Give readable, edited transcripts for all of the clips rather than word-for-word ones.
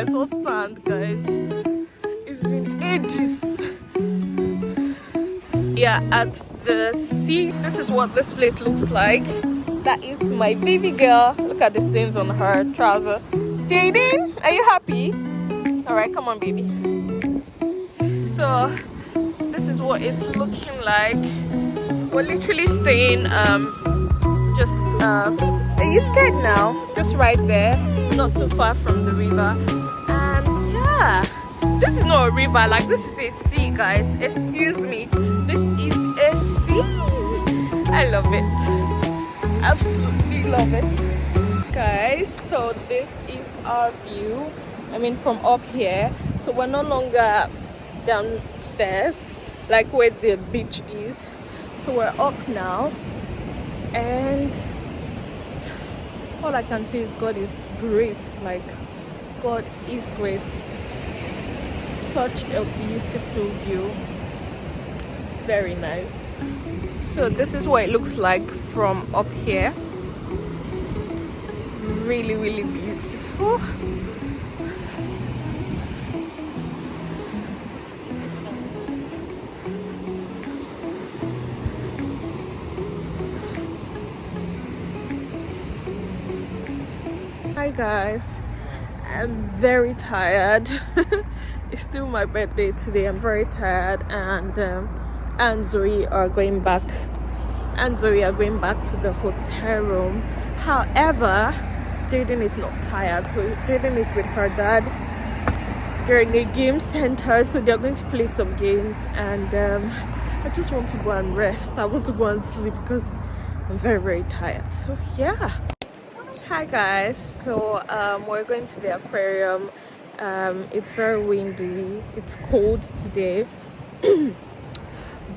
I saw sand, guys. It's been ages. Yeah, at the sea. This is what this place looks like. That is my baby girl. Look at the stains on her trouser. Jaden, are you happy? All right, come on, baby. So this is what it's looking like. We're literally staying are you scared now? Just right there, not too far from the river. And yeah, this is not a river, like this is a sea, guys. Excuse me, this is a sea. I love it, absolutely love it, guys. So this is our view, I mean from up here. So we're no longer downstairs like where the beach is, so we're up now, and all I can say is God is great. Like, God is great. Such a beautiful view, very nice. So this is what it looks like from up here. Really, really beautiful. Hi guys, I'm very tired. It's still my birthday today. I'm very tired, and Zoe are going back to the hotel room. However, Jaden is not tired, so Jaden is with her dad. They're in a game center, so they're going to play some games, and I just want to go and rest. I want to go and sleep because I'm very, very tired. So yeah. Hi guys, so we're going to the aquarium. It's very windy, it's cold today.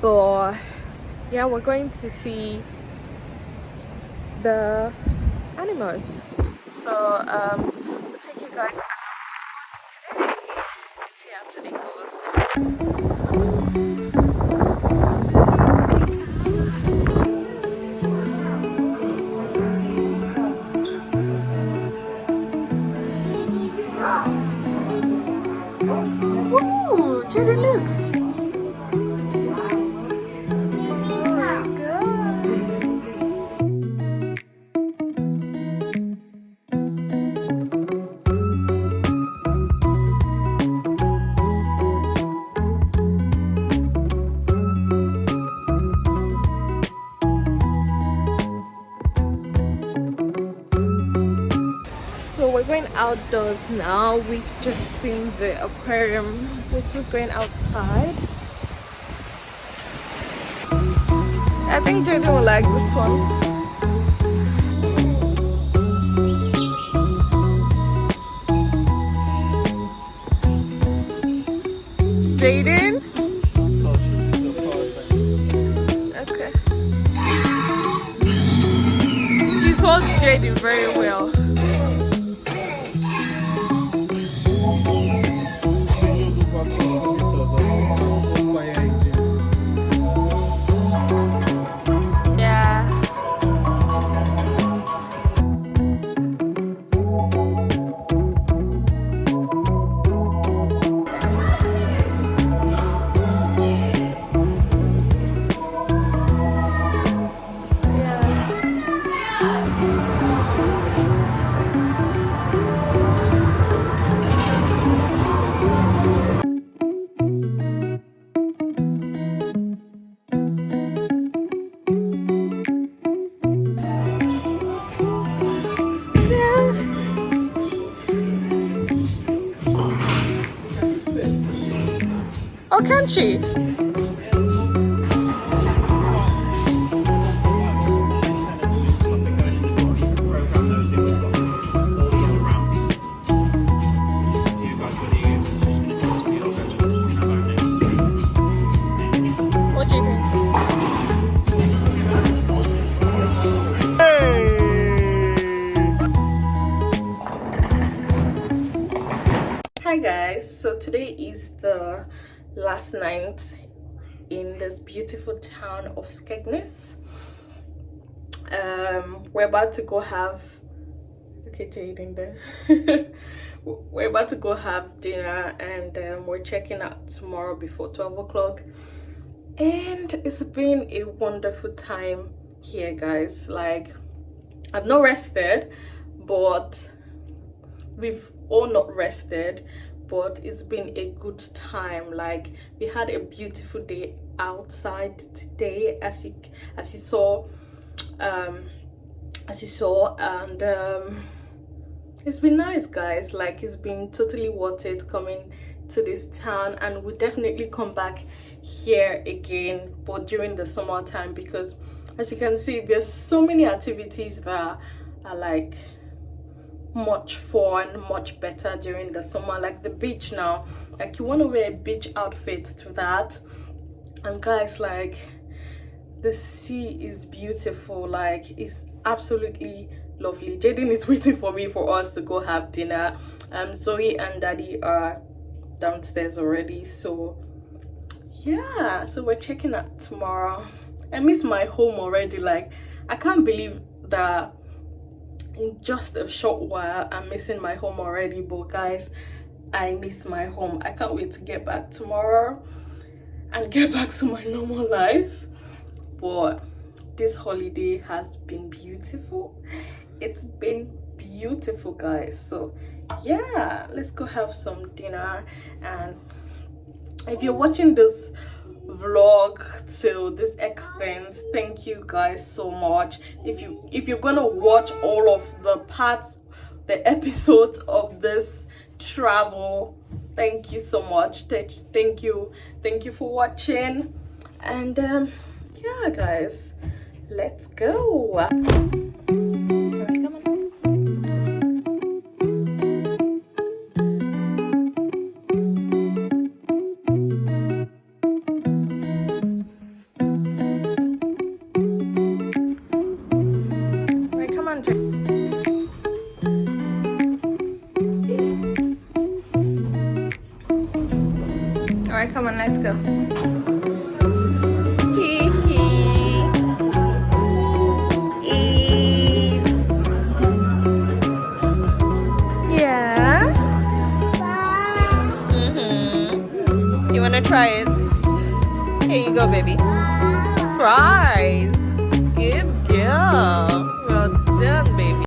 But yeah, we're going to see the animals. So we'll take you guys out today and see how today goes. Ooh, Jaden, look. So we're going outdoors now. We've just seen the aquarium. We're just going outside. I think Jaden will like this one. Jaden? Okay. He's holding Jaden very well. Oh, can she? What do you think? Hi guys, so today is the last night in this beautiful town of Skegness. We're about to go have Look at Jaden there. We're about to go have dinner, and we're checking out tomorrow before 12 o'clock. And it's been a wonderful time here, guys. Like, I've not rested, but we've all not rested, but it's been a good time. Like, we had a beautiful day outside today, as you saw, and it's been nice, guys. Like, it's been totally worth it coming to this town, and we'll definitely come back here again, but during the summertime, because as you can see, there's so many activities that are like much fun, much better during the summer. Like the beach now, like you want to wear a beach outfit to that. And guys, like, the sea is beautiful. Like, it's absolutely lovely. Jaden is waiting for me for us to go have dinner. Zoe and Daddy are downstairs already, so yeah, so we're checking out tomorrow. I miss my home already. Like, I can't believe that in just a short while I'm missing my home already. But guys, I miss my home. I can't wait to get back tomorrow and get back to my normal life. But this holiday has been beautiful. It's been beautiful, guys. So yeah, let's go have some dinner. And if you're watching this vlog till this extent, thank you guys so much. If you're gonna watch all of the the episodes of this travel, thank you so much. Thank you for watching. And yeah, guys, let's go. Alright, come on, let's go. Hee hee. Eat. Yeah. Do you want to try it? Here you go, baby. Fries. Good girl.